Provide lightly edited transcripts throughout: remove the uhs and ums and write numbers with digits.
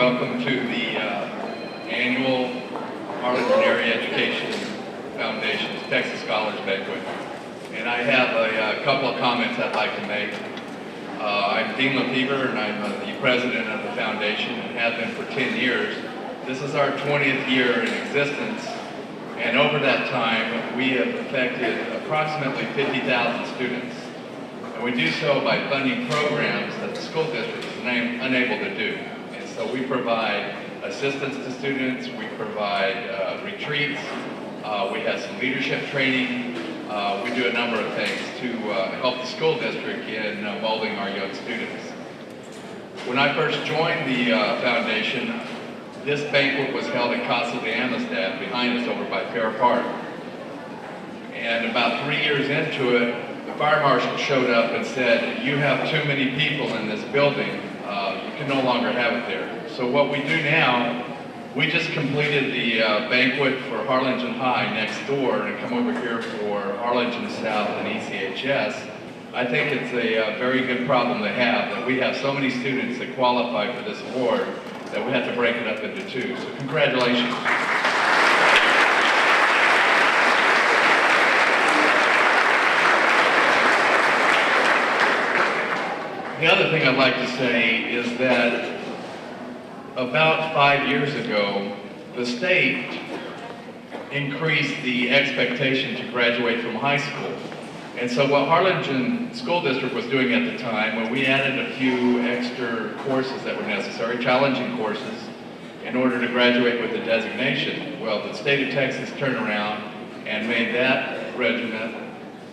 Welcome to the annual Harlingen Area Education Foundation's Texas Scholars Banquet. And I have a couple of comments I'd like to make. I'm Dean Lefevre, and I'm the president of the foundation and have been for 10 years. This is our 20th year in existence, and over that time we have affected approximately 50,000 students. And we do so by funding programs that the school district is unable to do. And so we provide assistance to students, we provide retreats, we have some leadership training, we do a number of things to help the school district in molding our young students. When I first joined the foundation, this banquet was held at Casa de Amistad behind us over by Fair Park. And about 3 years into it, the fire marshal showed up and said, "You have too many people in this building. You can no longer have it there." So what we do now, we just completed the banquet for Harlingen High next door and come over here for Harlingen South and ECHS. I think it's a very good problem to have, that we have so many students that qualify for this award that we have to break it up into two. So congratulations. The other thing I'd like to say is that about 5 years ago, the state increased the expectation to graduate from high school. And so what Harlingen School District was doing at the time, when we added a few extra courses that were necessary, challenging courses, in order to graduate with a designation, well, the state of Texas turned around and made that regimen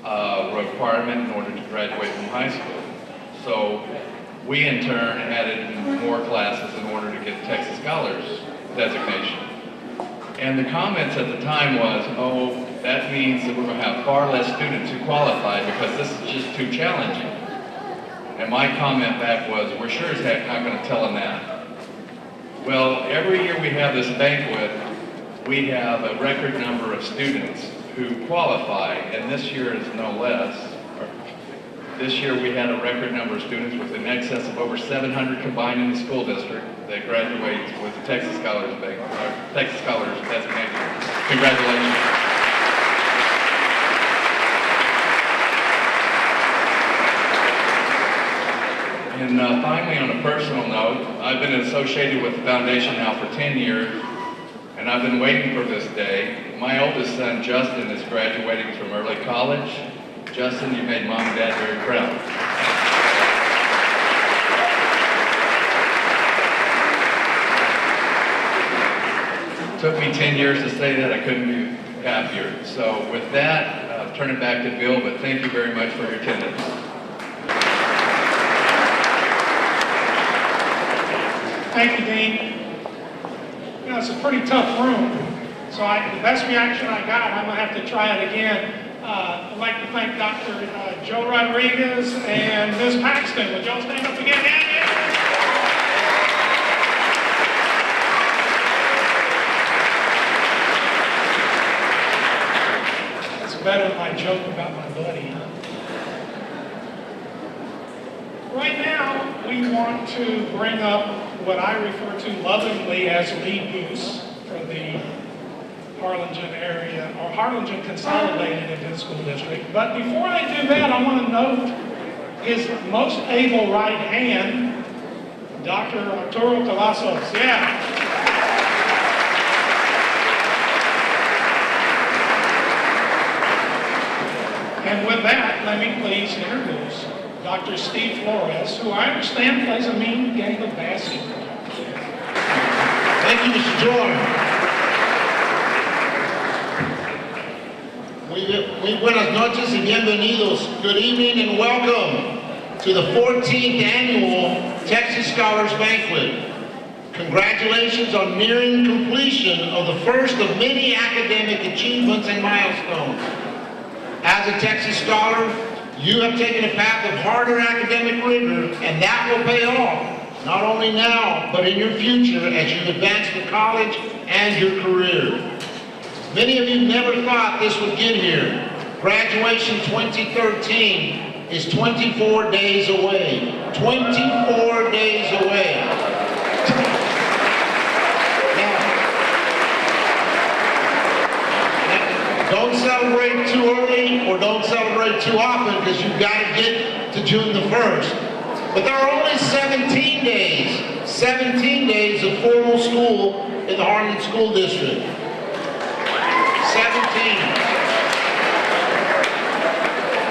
a requirement in order to graduate from high school. So we in turn added more classes in order to get Texas Scholars designation. And the comments at the time was, oh, that means that we're going to have far less students who qualify because this is just too challenging. And my comment back was, we're sure as heck not going to tell them that. Well, every year we have this banquet, we have a record number of students who qualify, and this year is no less. This year we had a record number of students with in excess of over 700 combined in the school district that graduates with the Texas Scholars designation. Congratulations. And finally, on a personal note, I've been associated with the foundation now for 10 years, and I've been waiting for this day. My oldest son, Justin, is graduating from early college. Justin, you made Mom and Dad very proud. It took me 10 years to say that. I couldn't be happier. So with that, I'll turn it back to Bill, but thank you very much for your attendance. Thank you, Dean. You know, it's a pretty tough room. So the best reaction I got, I'm going to have to try it again. I'd like to thank Dr. Joe Rodriguez and Ms. Paxton. Would y'all stand up again? That's better than my joke about my buddy, huh? Right now, we want to bring up what I refer to lovingly as lead goose for the Harlingen area, or Harlingen Consolidated into School District. But before I do that, I want to note his most able right hand, Dr. Arturo Cavazos. Yeah. And with that, let me please introduce Dr. Steve Flores, who I understand plays a mean game of basketball. Thank you, Mr. Jordan. Muy buenas noches y bienvenidos. Good evening and welcome to the 14th annual Texas Scholars Banquet. Congratulations on nearing completion of the first of many academic achievements and milestones. As a Texas Scholar, you have taken a path of harder academic rigor, and that will pay off, not only now, but in your future as you advance to college and your career. Many of you never thought this would get here. Graduation 2013 is 24 days away. 24 days away. too early or don't celebrate too often because you've got to get to June the 1st. But there are only 17 days of formal school in the Harlingen School District. 17.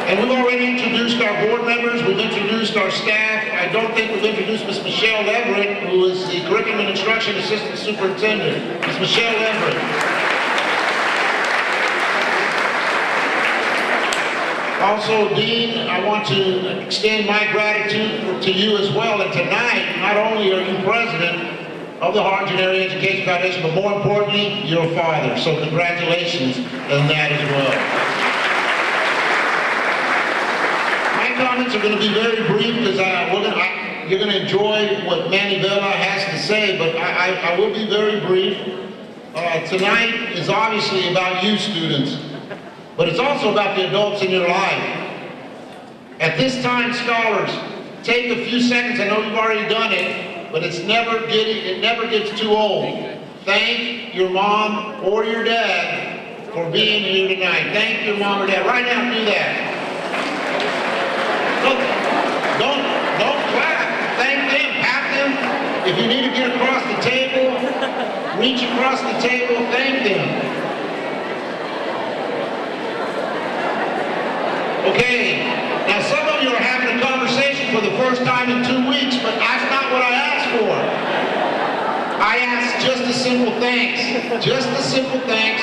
And we've already introduced our board members, we've introduced our staff. I don't think we've introduced Ms. Michelle Everett, who is the Curriculum and Instruction Assistant Superintendent. Ms. Michelle Everett. Also, Dean, I want to extend my gratitude to you as well. And tonight, not only are you president of the Harlingen Area Education Foundation, but more importantly, you're a father. So congratulations on that as well. Comments are going to be very brief because you're going to enjoy what Manny Vela has to say, but I will be very brief. Tonight is obviously about you students, but it's also about the adults in your life. At this time, scholars, take a few seconds. I know you've already done it, but it never gets too old. Thank your mom or your dad for being here tonight. Thank your mom or dad. Right now, do that. Don't clap. Thank them. Pat them. If you need to get across the table, reach across the table. Thank them. Okay. Now some of you are having a conversation for the first time in 2 weeks, but that's not what I asked for. I asked just a simple thanks. Just a simple thanks,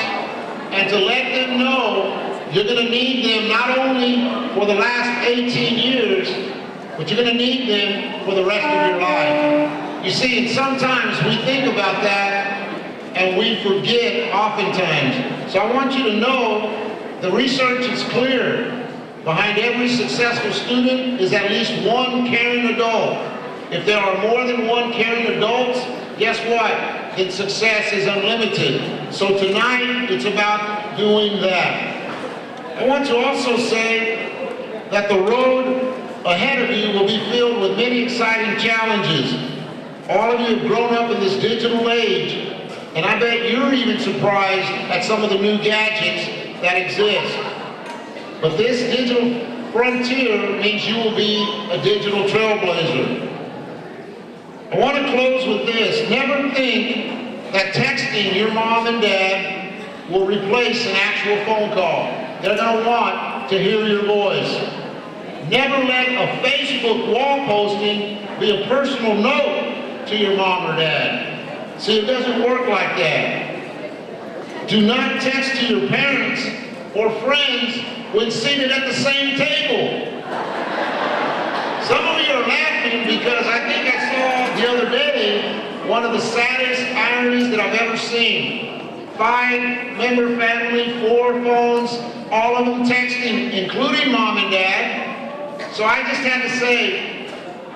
and to let them know you're going to need them not only for the last 18 years, but you're going to need them for the rest of your life. You see, and sometimes we think about that and we forget oftentimes. So I want you to know the research is clear. Behind every successful student is at least one caring adult. If there are more than one caring adults, guess what? Then success is unlimited. So tonight, it's about doing that. I want to also say that the road ahead of you will be filled with many exciting challenges. All of you have grown up in this digital age, and I bet you're even surprised at some of the new gadgets that exist. But this digital frontier means you will be a digital trailblazer. I want to close with this. Never think that texting your mom and dad will replace an actual phone call. They're going to want to hear your voice. Never let a Facebook wall posting be a personal note to your mom or dad. See, it doesn't work like that. Do not text to your parents or friends when seated at the same table. Some of you are laughing because I think I saw the other day one of the saddest ironies that I've ever seen. 5-member family, 4 phones, all of them texting, including mom and dad. So I just had to say,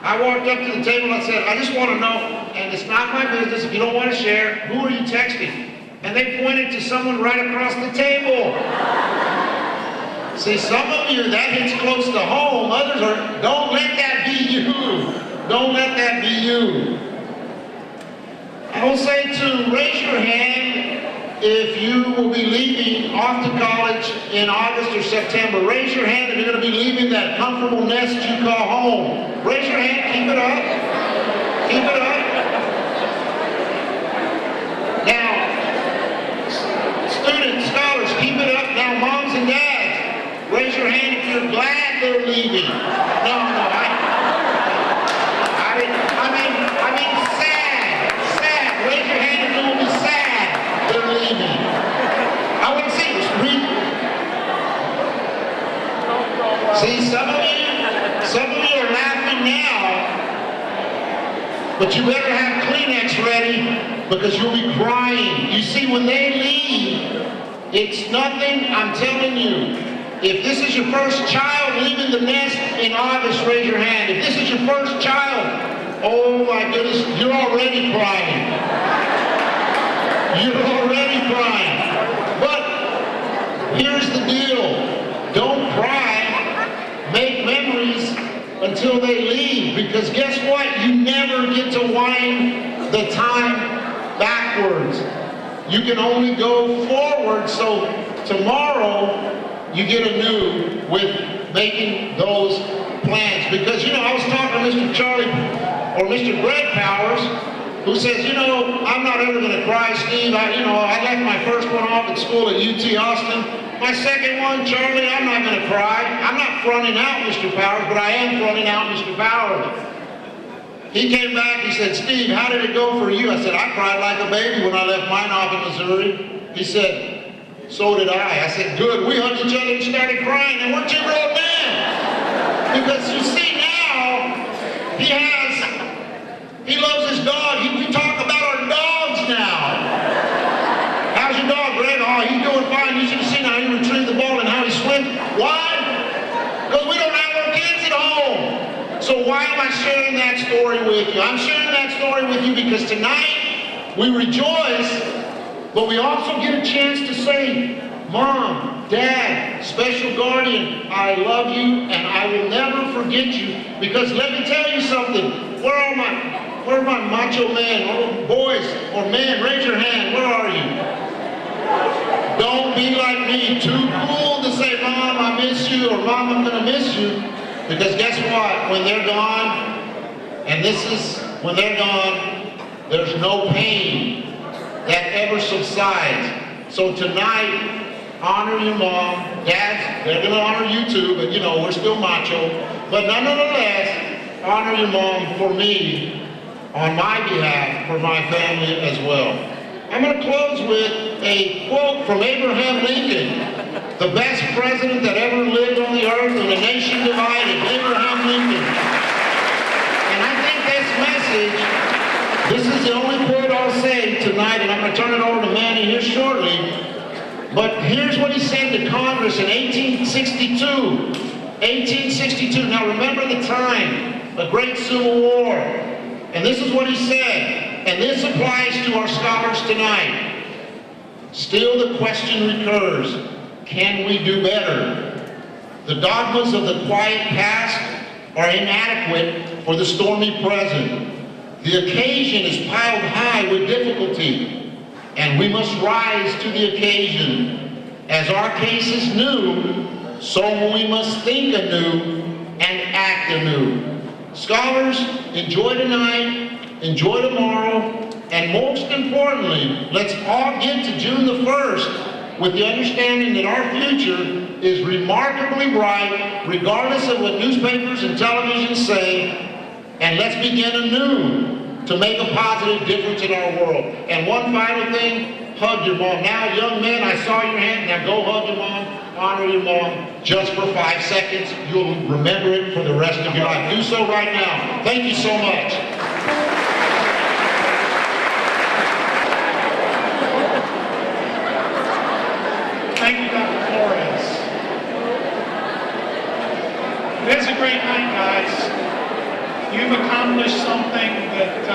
I walked up to the table and I said, I just want to know, and it's not my business if you don't want to share, who are you texting? And they pointed to someone right across the table. See, some of you, that hits close to home. Others are, don't let that be you. Don't let that be you. I will say too, raise your hand if you will be leaving off to college in August or September. Raise your hand if you're going to be leaving that comfortable nest you call home. Raise your hand, keep it up. Keep it up. Now, students, scholars, keep it up. Now, moms and dads, raise your hand if you're glad they're leaving. No, I mean sad. Sad. Raise your hand if you will be sad they're leaving. I want to see this. See, some of you are laughing now, but you better have Kleenex ready because you'll be crying. You see, when they leave, it's nothing, I'm telling you. If this is your first child leaving the nest in August, raise your hand. If this is your first child, oh my goodness, you're already crying. You're already crying. But here's the deal. Don't cry. Make memories until they leave. Because guess what? You never get to wind the time backwards. You can only go forward. So tomorrow, you get anew with making those plans. Because, you know, I was talking to Mr. Charlie, or Mr. Greg Powers, who says, you know, I'm not ever going to cry, Steve. I left my first one off at school at UT Austin. My second one, Charlie, I'm not going to cry. I'm not fronting out Mr. Powers, but I am fronting out Mr. Powers. He came back, he said, Steve, how did it go for you? I said, I cried like a baby when I left mine off in Missouri. He said, so did I. I said, good. We hugged each other and started crying, and we're two grown men. Because you see now, he loves his dog. We talk about our dogs now. How's your dog, Greg? Oh, he's doing fine. You should have seen how he retrieved the ball and how he swims. Why? Because we don't have our kids at home. So why am I sharing that story with you? I'm sharing that story with you because tonight we rejoice, but we also get a chance to say, Mom, Dad, special guardian, I love you and I will never forget you. Because let me tell you something. Where are my macho men, or boys, or men? Raise your hand. Where are you? Don't be like me, too cool to say, Mom, I miss you, or Mom, I'm going to miss you. Because guess what? When they're gone, when they're gone, there's no pain that ever subsides. So tonight, honor your mom. Dads, they're going to honor you too, but you know, we're still macho. But nonetheless, honor your mom for me, on my behalf, for my family as well. I'm going to close with a quote from Abraham Lincoln, the best president that ever lived on the earth and a nation divided, Abraham Lincoln. And I think this is the only quote I'll say tonight, and I'm going to turn it over to Manny here shortly. But here's what he said to Congress in 1862. 1862. Now remember the time, a great Civil War. And this is what he said. And this applies to our scholars tonight. Still the question recurs, can we do better? The dogmas of the quiet past are inadequate for the stormy present. The occasion is piled high with difficulty, and we must rise to the occasion. As our case is new, so we must think anew and act anew. Scholars, enjoy tonight, enjoy tomorrow, and most importantly, let's all get to June the 1st with the understanding that our future is remarkably bright, regardless of what newspapers and television say, and let's begin anew to make a positive difference in our world. And one final thing, hug your mom. Now, young men, I saw your hand, now go hug your mom, honor your mom, just for 5 seconds. You'll remember it for the rest of your life. Do so right now. Thank you so much. Thank you, Dr. Flores. It is a great night, guys. You've accomplished something that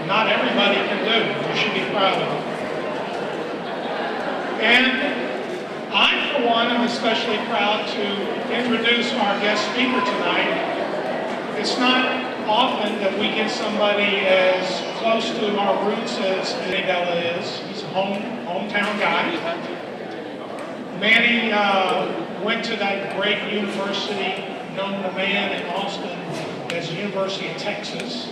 not everybody can do. You should be proud of it. And I, for one, am especially proud to introduce our guest speaker tonight. It's not often that we get somebody as close to our roots as Mandela is. He's a hometown guy. Manny went to that great university, known to man in Austin as the University of Texas.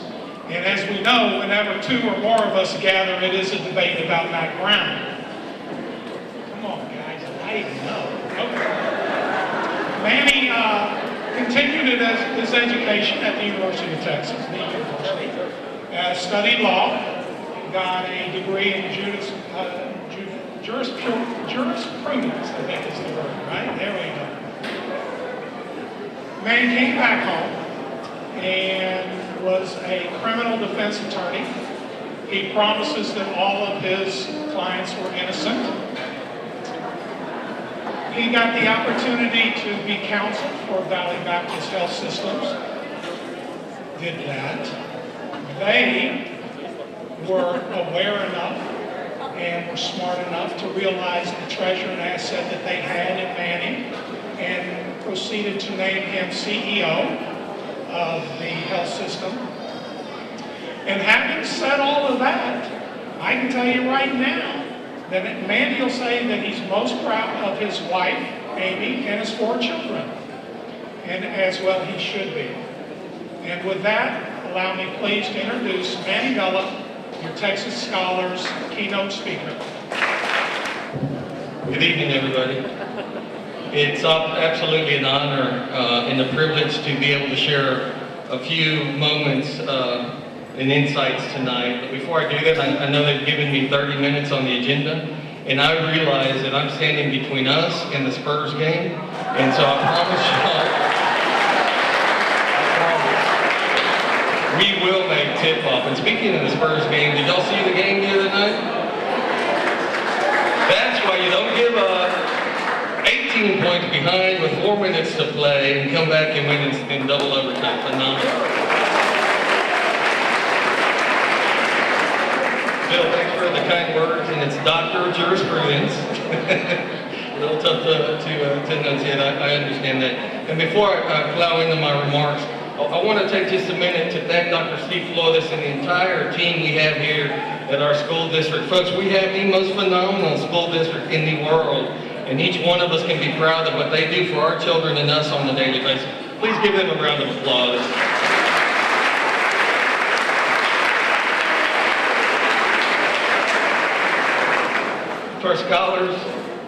And as we know, whenever two or more of us gather, it is a debate about background. Come on, guys, I didn't know. Okay. Manny continued his education at the University of Texas, studied law, got a degree in jurisprudence, I think is the word, right? There we go. Manny came back home and was a criminal defense attorney. He promises that all of his clients were innocent. He got the opportunity to be counsel for Valley Baptist Health Systems. Did that. They were aware enough and were smart enough to realize the treasure and asset that they had in Manny and proceeded to name him CEO of the health system. And having said all of that, I can tell you right now that Mandy will say that he's most proud of his wife Amy, and his 4 children. And as well he should be. And with that, allow me please to introduce Manny Bella, your Texas Scholars keynote speaker. Good evening, everybody. It's absolutely an honor and a privilege to be able to share a few moments and insights tonight. But before I do that, I know they've given me 30 minutes on the agenda, and I realize that I'm standing between us and the Spurs game, and so I promise y'all, we will make tip-off. And speaking of the Spurs game, did y'all see the game the other night? That's why you don't give up. 18 points behind with 4 minutes to play and come back and win in double overtime. Phenomenal. Bill, thanks for the kind words, and it's Dr. Jurisprudence. A little tough to enunciate, I understand that. And before I plow into my remarks, I want to take just a minute to thank Dr. Steve Flores and the entire team we have here at our school district. Folks, we have the most phenomenal school district in the world, and each one of us can be proud of what they do for our children and us on a daily basis. Please give them a round of applause. To our scholars,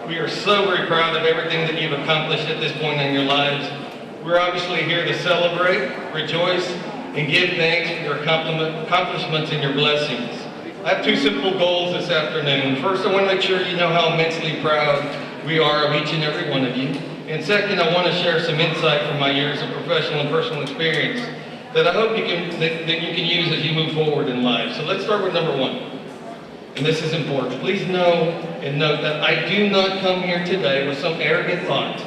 we are so very proud of everything that you've accomplished at this point in your lives. We're obviously here to celebrate, rejoice, and give thanks for your accomplishments and your blessings. I have 2 simple goals this afternoon. First, I want to make sure you know how immensely proud we are of each and every one of you. And second, I want to share some insight from my years of professional and personal experience that I hope that you can use as you move forward in life. So let's start with number 1. And this is important. Please know and note that I do not come here today with some arrogant thought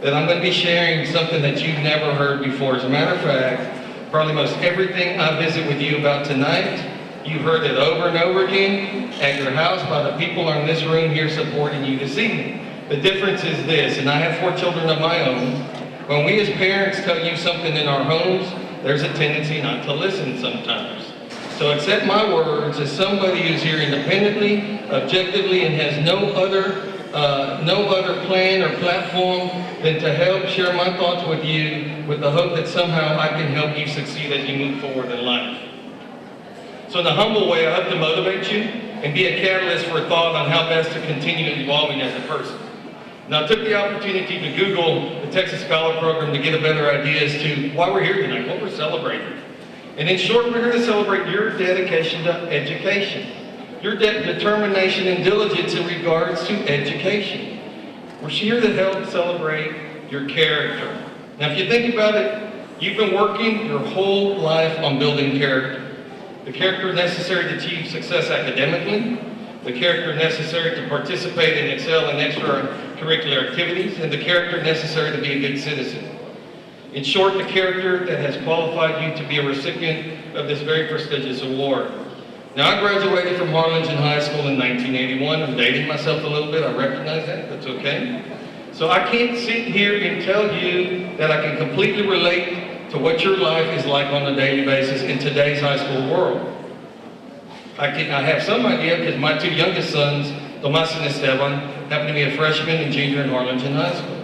that I'm going to be sharing something that you've never heard before. As a matter of fact, probably most everything I visit with you about tonight, you've heard it over and over again at your house by the people in this room here supporting you this evening. The difference is this, and I have 4 children of my own. When we as parents tell you something in our homes, there's a tendency not to listen sometimes. So accept my words as somebody who's here independently, objectively, and has no other plan or platform than to help share my thoughts with you with the hope that somehow I can help you succeed as you move forward in life. So in a humble way, I hope to motivate you and be a catalyst for thought on how best to continue evolving as a person. Now, I took the opportunity to Google the Texas Scholar Program to get a better idea as to why we're here tonight, what we're celebrating. And in short, we're here to celebrate your dedication to education, your determination and diligence in regards to education. We're here to help celebrate your character. Now, if you think about it, you've been working your whole life on building character. The character necessary to achieve success academically, the character necessary to participate and excel in extracurricular activities, and the character necessary to be a good citizen. In short, the character that has qualified you to be a recipient of this very prestigious award. Now, I graduated from Harlingen High School in 1981. I'm dating myself a little bit. I recognize that. That's okay. So I can't sit here and tell you that I can completely relate to what your life is like on a daily basis in today's high school world. I have some idea because my 2 youngest sons, Tomas and Esteban, happen to be a freshman and junior in Harlingen High School.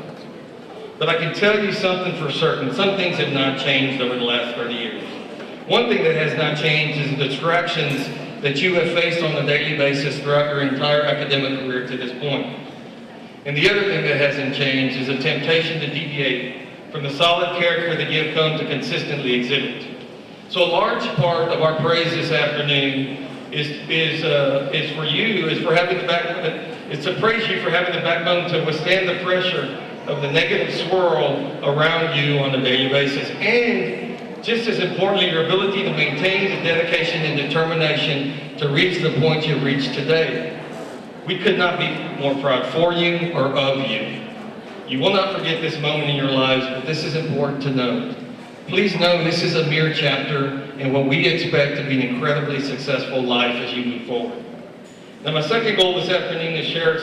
But I can tell you something for certain. Some things have not changed over the last 30 years. One thing that has not changed is the distractions that you have faced on a daily basis throughout your entire academic career to this point. And the other thing that hasn't changed is a temptation to deviate from the solid character that you have come to consistently exhibit. So a large part of our praise this afternoon is to praise you for having the backbone to withstand the pressure of the negative swirl around you on a daily basis, and just as importantly, your ability to maintain the dedication and determination to reach the point you've reached today. We could not be more proud for you or of you. You will not forget this moment in your lives, but this is important to note. Please know this is a mere chapter in what we expect to be an incredibly successful life as you move forward. Now, my second goal this afternoon is share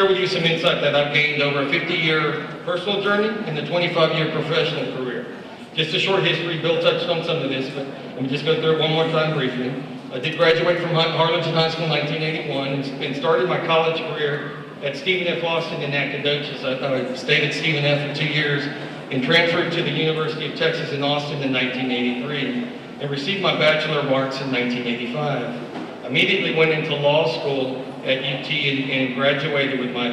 with you some insight that I've gained over a 50-year personal journey and a 25-year professional career. Just a short history. Bill touched on some of this, but let me just go through it one more time briefly. I did graduate from Harlingen High School in 1981 and started my college career at Stephen F. Austin in Nacogdoches. I stayed at Stephen F. for 2 years and transferred to the University of Texas in Austin in 1983 and received my Bachelor of Arts in 1985. Immediately went into law school at UT and graduated with my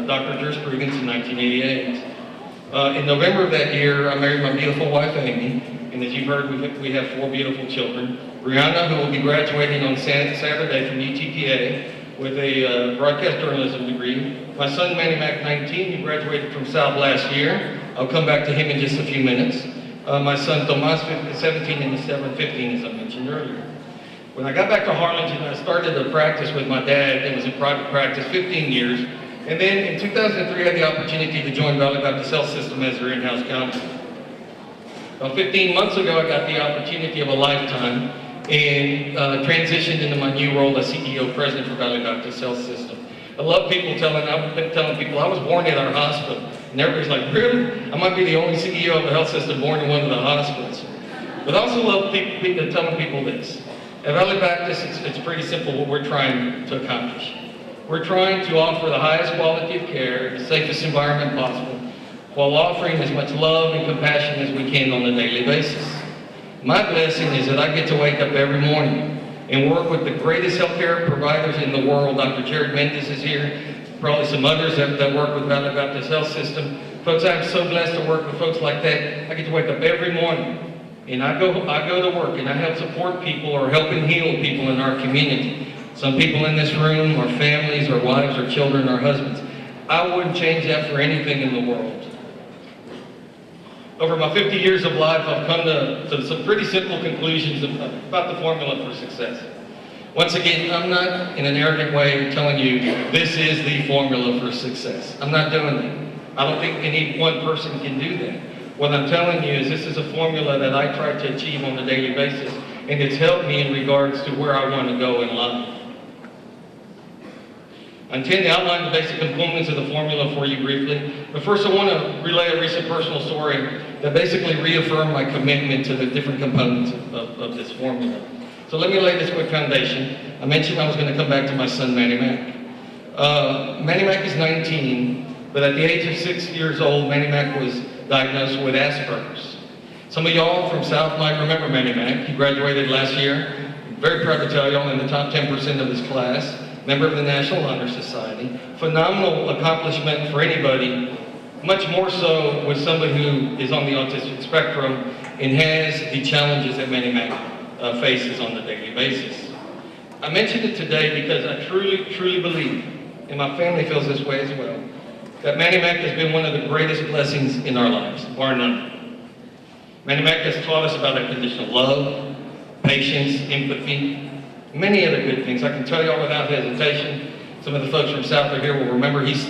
Dr. Jurisprudence in 1988. In November of that year, I married my beautiful wife, Amy, and as you've heard, we have 4 beautiful children. Brianna, who will be graduating on Saturday from UTPA with a broadcast journalism degree. My son, Manny Mac, 19, who graduated from South last year. I'll come back to him in just a few minutes. My son, Tomas, 17, and his 15, as I mentioned earlier. When I got back to Harlingen, I started a practice with my dad. It was a private practice, 15 years. And then in 2003, I had the opportunity to join Valley Baptist Health System as their in-house counsel. About 15 months ago, I got the opportunity of a lifetime and transitioned into my new role as CEO President for Valley Baptist Health System. I love people I've been telling people I was born in our hospital. And everybody's like, really? I might be the only CEO of a health system born in one of the hospitals. But I also love telling people this. At Valley Baptist, it's pretty simple what we're trying to accomplish. We're trying to offer the highest quality of care in the safest environment possible while offering as much love and compassion as we can on a daily basis. My blessing is that I get to wake up every morning and work with the greatest healthcare providers in the world. Dr. Jared Mendez is here, probably some others that work with Valley Baptist Health System. Folks, I'm so blessed to work with folks like that. I get to wake up every morning and I go to work and I help support people or help and heal people in our community. Some people in this room are families, or wives, or children, or husbands. I wouldn't change that for anything in the world. Over my 50 years of life, I've come to some pretty simple conclusions about the formula for success. Once again, I'm not in an arrogant way telling you this is the formula for success. I'm not doing that. I don't think any one person can do that. What I'm telling you is this is a formula that I try to achieve on a daily basis, and it's helped me in regards to where I want to go in life. I intend to outline the basic components of the formula for you briefly, but first I want to relay a recent personal story that basically reaffirmed my commitment to the different components of this formula. So let me lay this quick foundation. I mentioned I was going to come back to my son, Manny Mac. Manny Mac is 19, but at the age of 6 years old, Manny Mac was diagnosed with Asperger's. Some of y'all from South might remember Manny Mac. He graduated last year. I'm very proud to tell y'all in the top 10% of his class. Member of the National Honor Society. Phenomenal accomplishment for anybody, much more so with somebody who is on the autistic spectrum and has the challenges that Manny Mac faces on a daily basis. I mentioned it today because I truly believe, and my family feels this way as well, that Manny Mac has been one of the greatest blessings in our lives, bar none. Manny Mac has taught us about unconditional love, patience, empathy, many other good things. I can tell y'all without hesitation, some of the folks from South are here will remember he's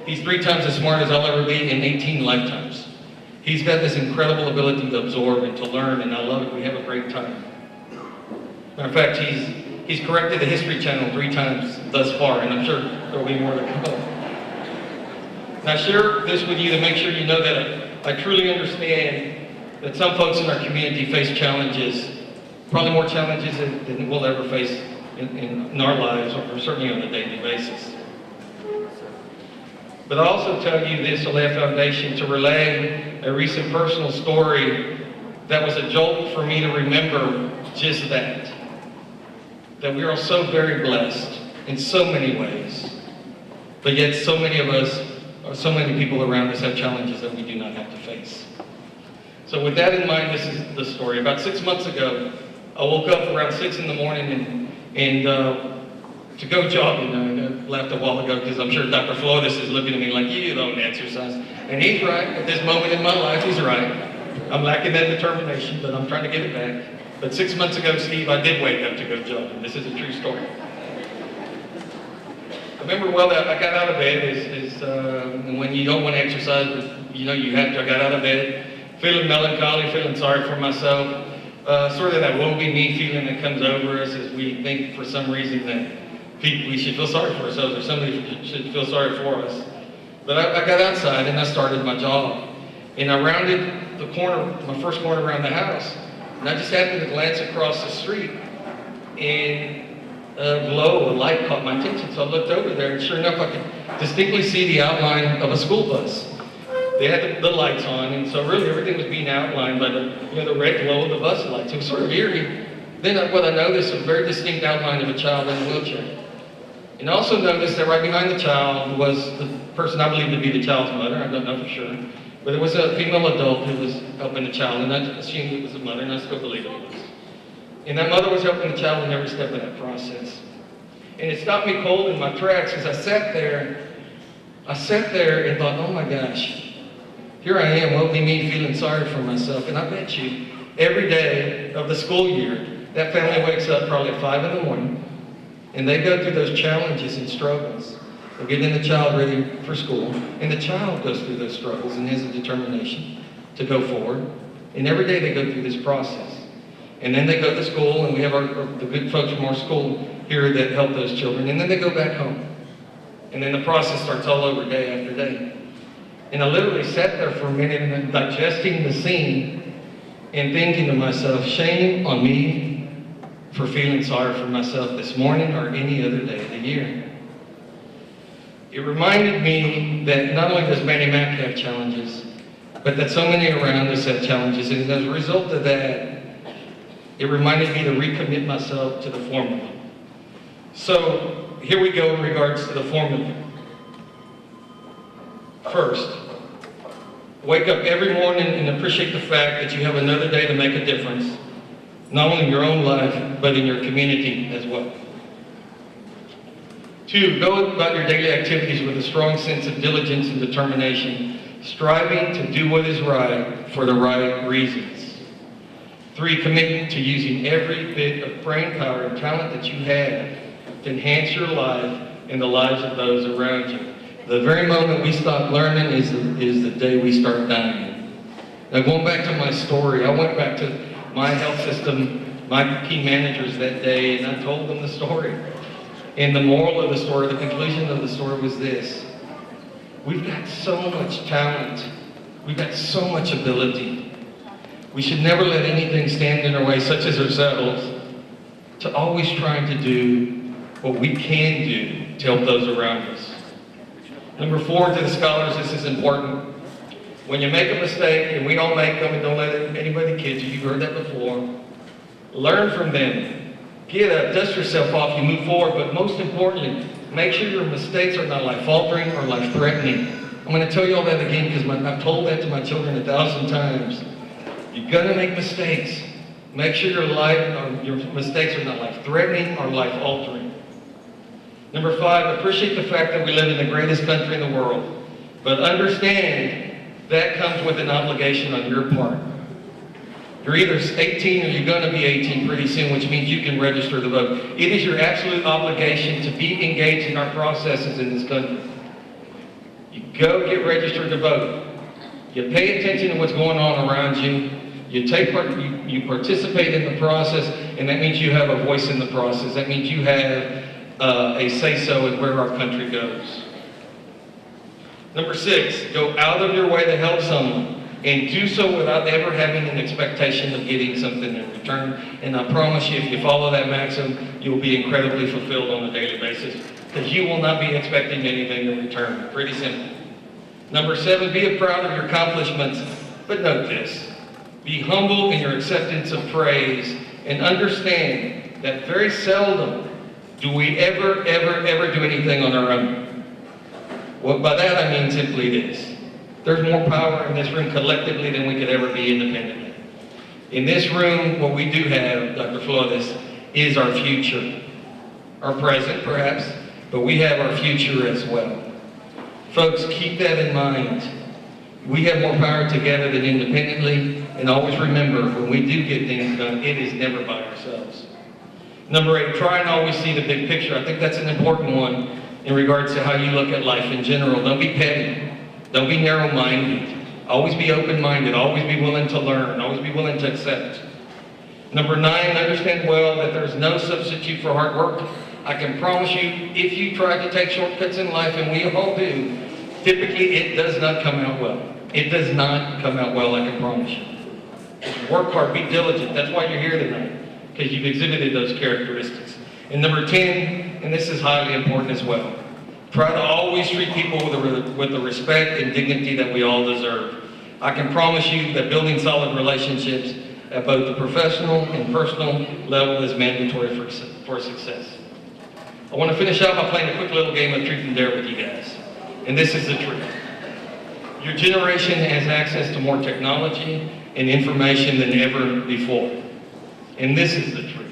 3 times as smart as I'll ever be in 18 lifetimes. He's got this incredible ability to absorb and to learn, and I love it. We have a great time. Matter of fact, he's corrected the History Channel 3 times thus far, and I'm sure there will be more to come. And I share this with you to make sure you know that I truly understand that some folks in our community face challenges, probably more challenges than we'll ever face in our lives, or certainly on a daily basis. But I also tell you this to lay a foundation to relay a recent personal story that was a jolt for me to remember just that. That we are so very blessed in so many ways, but yet so many of us, or so many people around us have challenges that we do not have to face. So with that in mind, this is the story. About 6 months ago, I woke up around 6 in the morning and to go jogging. I laughed a while ago because I'm sure Dr. Flores is looking at me like, you don't exercise. And he's right. At this moment in my life, he's right. I'm lacking that determination, but I'm trying to get it back. But 6 months ago, Steve, I did wake up to go jogging. This is a true story. I remember well that I got out of bed when you don't want to exercise, but you know you have to. I got out of bed, feeling melancholy, feeling sorry for myself. Sort of that woe be me feeling that comes over us as we think for some reason that we should feel sorry for ourselves or somebody should feel sorry for us. But I got outside and I started my jog. And I rounded the corner, my first corner around the house, and I just happened to glance across the street and a light caught my attention. So I looked over there and sure enough distinctly see the outline of a school bus. They had the lights on, and so really everything was being outlined by the red glow of the bus lights. It was sort of eerie. Then what I noticed was a very distinct outline of a child in a wheelchair. And I also noticed that right behind the child was the person I believe to be the child's mother. I don't know for sure. But there was a female adult who was helping the child, and I assumed it was the mother, and I still believe it was. And that mother was helping the child in every step of that process. And it stopped me cold in my tracks as I sat there and thought, oh my gosh, here I am, what would be me feeling sorry for myself? And I bet you, every day of the school year, that family wakes up probably at 5 in the morning, and they go through those challenges and struggles of getting the child ready for school. And the child goes through those struggles and has a determination to go forward. And every day they go through this process. And then they go to school, and we have the good folks from our school here that help those children. And then they go back home. And then the process starts all over day after day. And I literally sat there for a minute and digesting the scene and thinking to myself, shame on me for feeling sorry for myself this morning or any other day of the year. It reminded me that not only does Manny Mac have challenges, but that so many around us have challenges. And as a result of that, it reminded me to recommit myself to the formula. So here we go in regards to the formula. First, wake up every morning and appreciate the fact that you have another day to make a difference, not only in your own life, but in your community as well. 2, go about your daily activities with a strong sense of diligence and determination, striving to do what is right for the right reasons. 3, commit to using every bit of brain power and talent that you have to enhance your life and the lives of those around you. The very moment we stop learning is the day we start dying. Now, going back to my story, I went back to my health system, my key managers that day, and I told them the story. And the moral of the story, the conclusion of the story was this: we've got so much talent, we've got so much ability. We should never let anything stand in our way, such as ourselves, to always trying to do what we can do to help those around us. Number 4, to the scholars, this is important. When you make a mistake, and we all make them, and don't let anybody kid you, you've heard that before, learn from them. Get up, dust yourself off, you move forward, but most importantly, make sure your mistakes are not life-altering or life-threatening. I'm going to tell you all that again because I've told that to my children 1,000 times. You're going to make mistakes. Make sure your mistakes are not life-threatening or life-altering. Number 5, appreciate the fact that we live in the greatest country in the world, but understand that comes with an obligation on your part. You're either 18 or you're going to be 18 pretty soon, which means you can register to vote. It is your absolute obligation to be engaged in our processes in this country. You go get registered to vote. You pay attention to what's going on around you. You take part, you participate in the process, and that means you have a voice in the process. That means you have a say-so in where our country goes. Number 6, go out of your way to help someone, and do so without ever having an expectation of getting something in return. And I promise you, if you follow that maxim, you'll be incredibly fulfilled on a daily basis, because you will not be expecting anything in return. Pretty simple. Number 7, be proud of your accomplishments, but note this: be humble in your acceptance of praise, and understand that very seldom do we ever do anything on our own. Well, by that I mean simply this: there's more power in this room collectively than we could ever be independently. In this room, what we do have, Dr. Flores, is our future. Our present, perhaps, but we have our future as well. Folks, keep that in mind. We have more power together than independently, and always remember, when we do get things done, it is never by ourselves. Number 8, try and always see the big picture. I think that's an important one in regards to how you look at life in general. Don't be petty. Don't be narrow-minded. Always be open-minded. Always be willing to learn. Always be willing to accept. Number 9, understand well that there's no substitute for hard work. I can promise you, if you try to take shortcuts in life, and we all do, typically it does not come out well. It does not come out well, I can promise you. Just work hard, be diligent. That's why you're here tonight, because you've exhibited those characteristics. And number 10, and this is highly important as well, Try to always treat people with the respect and dignity that we all deserve. I can promise you that building solid relationships at both the professional and personal level is mandatory for success. I want to finish out by playing a quick little game of truth and dare with you guys. And this is the truth. Your generation has access to more technology and information than ever before. And this is the truth.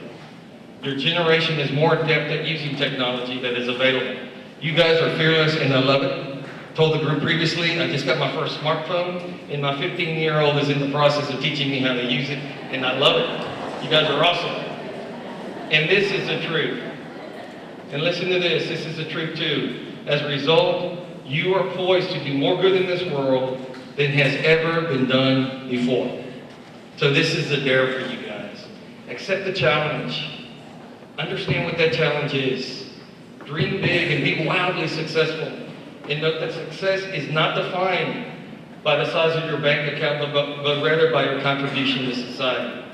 Your generation is more adept at using technology that is available. You guys are fearless and I love it. Told the group previously, I just got my first smartphone and my 15-year-old is in the process of teaching me how to use it and I love it. You guys are awesome. And this is the truth. And listen to this is the truth too. As a result, you are poised to do more good in this world than has ever been done before. So this is the dare for you guys. Accept the challenge. Understand what that challenge is. Dream big and be wildly successful. And note that success is not defined by the size of your bank account, but rather by your contribution to society.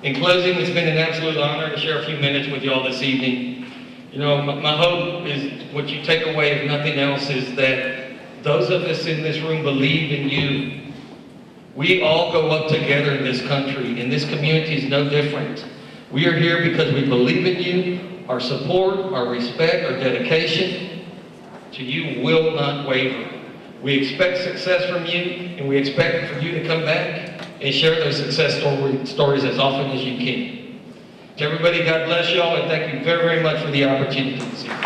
In closing, it's been an absolute honor to share a few minutes with you all this evening. You know, my hope is what you take away, if nothing else, is that those of us in this room believe in you. We all go up together in this country, and this community is no different. We are here because we believe in you. Our support, our respect, our dedication to you will not waver. We expect success from you, and we expect for you to come back and share those success stories as often as you can. To everybody, God bless y'all, and thank you very, very much for the opportunity to see you.